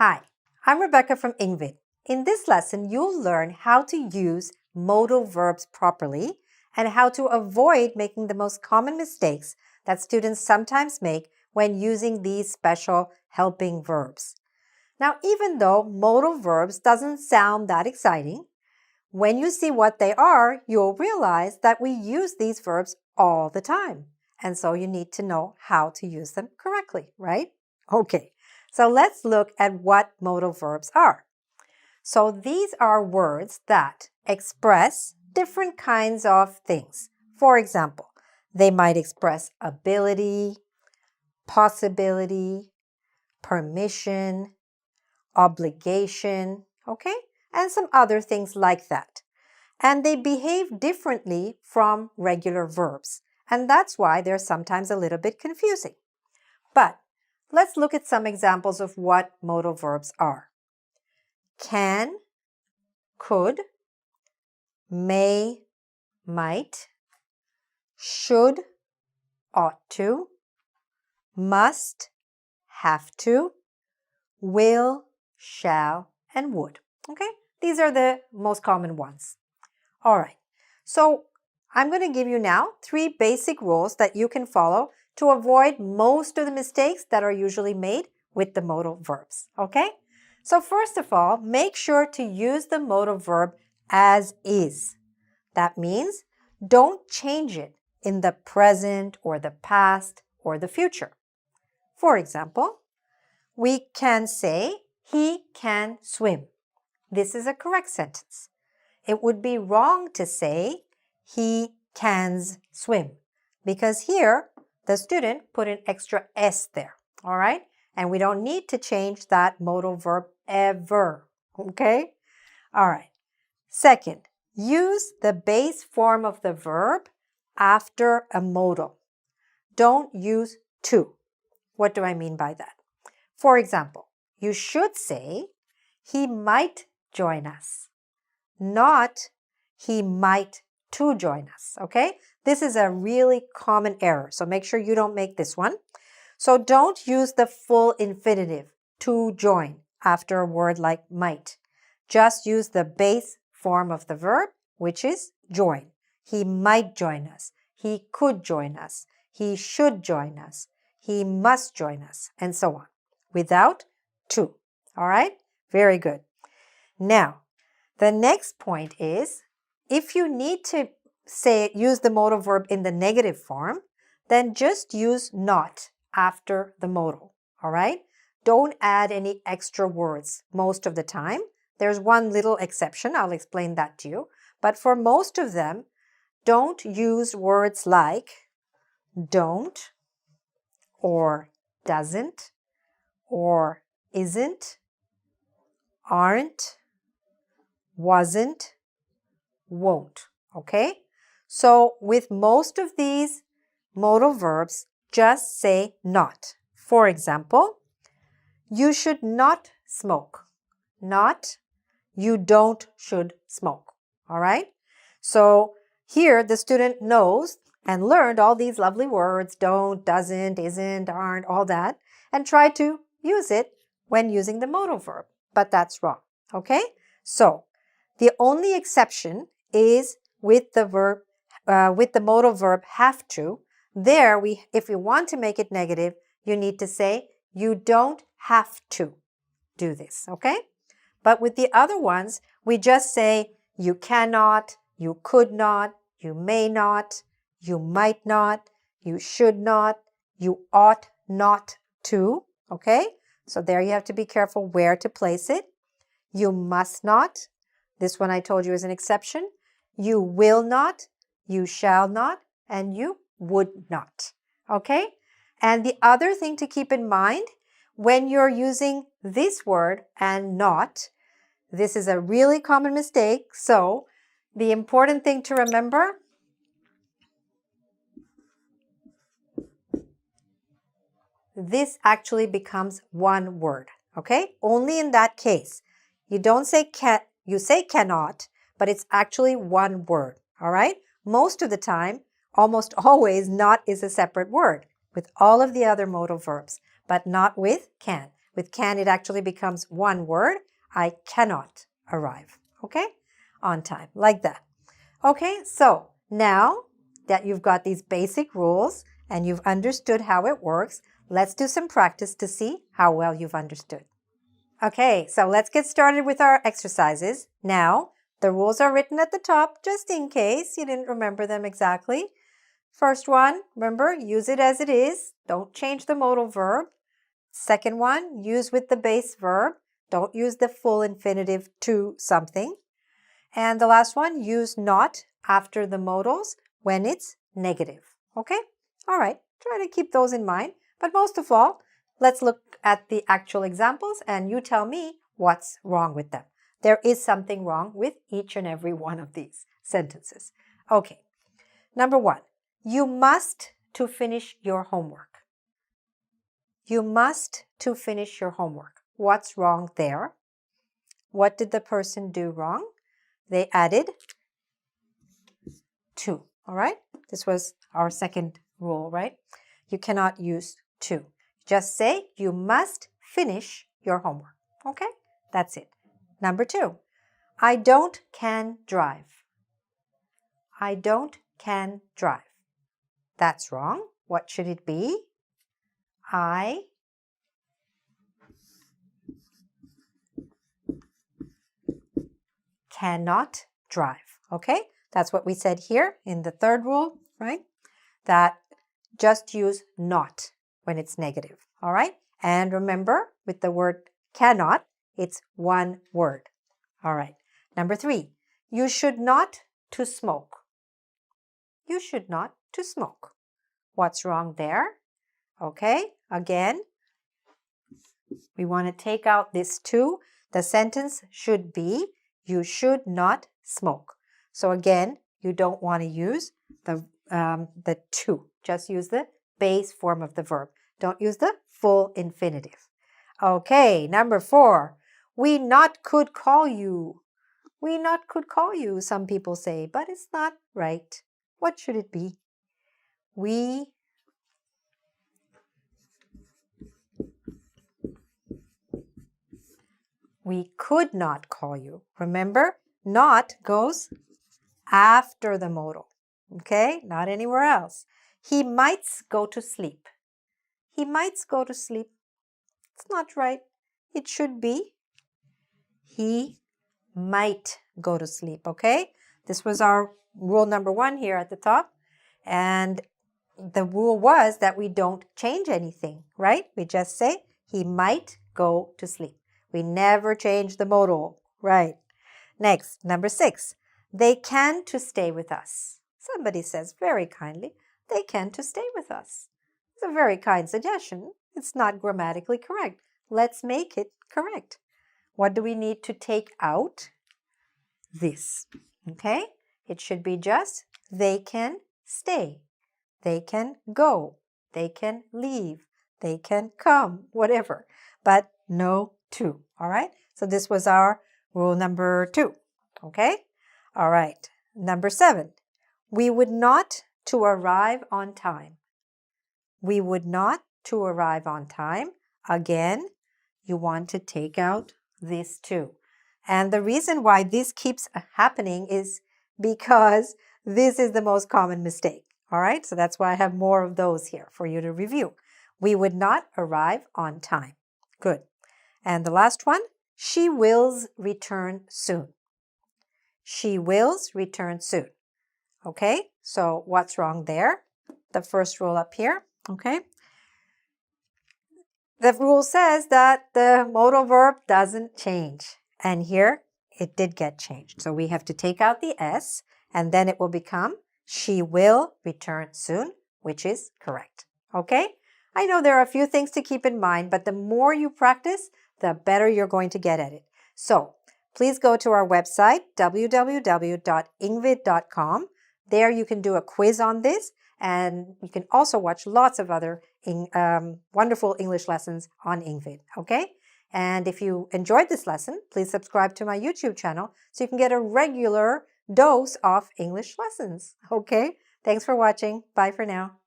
Hi, I'm Rebecca from Ingvid. In this lesson, you'll learn how to use modal verbs properly and how to avoid making the most common mistakes that students sometimes make when using these special helping verbs. Now, even though modal verbs doesn't sound that exciting, when you see what they are, you'll realize that we use these verbs all the time. And so you need to know how to use them correctly, right? Okay, so let's look at what modal verbs are. So these are words that express different kinds of things. For example, they might express ability, possibility, permission, obligation, okay? And some other things like that. And they behave differently from regular verbs. And that's why they're sometimes a little bit confusing. But let's look at some examples of what modal verbs are. Can, could, may, might, should, ought to, must, have to, will, shall, and would. Okay? These are the most common ones. All right. So I'm going to give you now 3 basic rules that you can follow to avoid most of the mistakes that are usually made with the modal verbs. Okay? So first of all, make sure to use the modal verb as is. That means don't change it in the present or the past or the future. For example, we can say, he can swim. This is a correct sentence. It would be wrong to say, he cans swim, because here the student put an extra S there, all right? And we don't need to change that modal verb ever, okay? All right. Second, use the base form of the verb after a modal. Don't use to. What do I mean by that? For example, you should say, he might join us, not he might to join us, okay? This is a really common error, so make sure you don't make this one. So don't use the full infinitive, to join, after a word like might. Just use the base form of the verb, which is join. He might join us. He could join us. He should join us. He must join us, and so on, without to. All right? Very good. Now, the next point is, if you need to use the modal verb in the negative form, then just use not after the modal, all right? Don't add any extra words most of the time. There's one little exception, I'll explain that to you. But for most of them, don't use words like don't, or doesn't, or isn't, aren't, wasn't, won't, okay? So with most of these modal verbs, just say not. For example, you should not smoke. Not, you don't should smoke, all right? So here the student knows and learned all these lovely words, don't, doesn't, isn't, aren't, all that, and try to use it when using the modal verb, but that's wrong, okay? So the only exception is with the verb, with the modal verb have to. There, if you want to make it negative, you need to say, you don't have to do this, okay? But with the other ones, we just say, you cannot, you could not, you may not, you might not, you should not, you ought not to, okay? So there you have to be careful where to place it. You must not. This one I told you is an exception. You will not, you shall not, and you would not, okay? And the other thing to keep in mind, when you're using this word and not, this is a really common mistake. So the important thing to remember, this actually becomes one word, okay? Only in that case. You don't say can, you say cannot, but it's actually one word, all right? Most of the time, almost always, not is a separate word with all of the other modal verbs, but not with can. With can, it actually becomes one word. I cannot arrive, okay? On time, like that. Okay, so now that you've got these basic rules and you've understood how it works, let's do some practice to see how well you've understood. Okay, so let's get started with our exercises. Now, the rules are written at the top just in case you didn't remember them exactly. First one, remember, use it as it is. Don't change the modal verb. Second one, use with the base verb. Don't use the full infinitive to something. And the last one, use not after the modals when it's negative. Okay? All right, try to keep those in mind. But most of all, let's look at the actual examples and you tell me what's wrong with them. There is something wrong with each and every one of these sentences. Okay, number one, you must to finish your homework. You must to finish your homework. What's wrong there? What did the person do wrong? They added to, all right? This was our second rule, right? You cannot use to. Just say, you must finish your homework, okay? That's it. Number two, I don't can drive. I don't can drive. That's wrong. What should it be? I cannot drive, okay? That's what we said here in the third rule, right? That just use not when it's negative, all right? And remember, with the word cannot, it's one word, all right? Number three, you should not to smoke. You should not to smoke. What's wrong there? Okay, again, we want to take out this to. The sentence should be, you should not smoke. So again, you don't want to use the to. Just use the base form of the verb. Don't use the full infinitive. Okay, number four, we not could call you. We not could call you, some people say, but it's not right. What should it be? We could not call you. Remember, not goes after the modal, okay? Not anywhere else. He might go to sleep. He might go to sleep. It's not right. It should be he might go to sleep, okay? This was our rule number one here at the top. And the rule was that we don't change anything, right? We just say he might go to sleep. We never change the modal, right? Next, number six, they can to stay with us. Somebody says very kindly, they can to stay with us. It's a very kind suggestion. It's not grammatically correct. Let's make it correct. What do we need to take out? This, okay? It should be just, they can stay. They can go. They can leave. They can come, whatever. But no to, all right? So this was our rule number two, okay? All right, number seven, we would not to arrive on time. We would not to arrive on time. Again, you want to take out this too. And the reason why this keeps happening is because this is the most common mistake, all right? So that's why I have more of those here for you to review. We would not arrive on time. Good. And the last one, she wills return soon. She wills return soon. Okay, so what's wrong there? The first rule up here, okay? The rule says that the modal verb doesn't change. And here, it did get changed. So we have to take out the S, and then it will become, she will return soon, which is correct. Okay? I know there are a few things to keep in mind, but the more you practice, the better you're going to get at it. So please go to our website, www.engvid.com. There you can do a quiz on this, and you can also watch lots of other wonderful English lessons on Engvid, okay? And if you enjoyed this lesson, please subscribe to my YouTube channel so you can get a regular dose of English lessons, okay? Thanks for watching. Bye for now.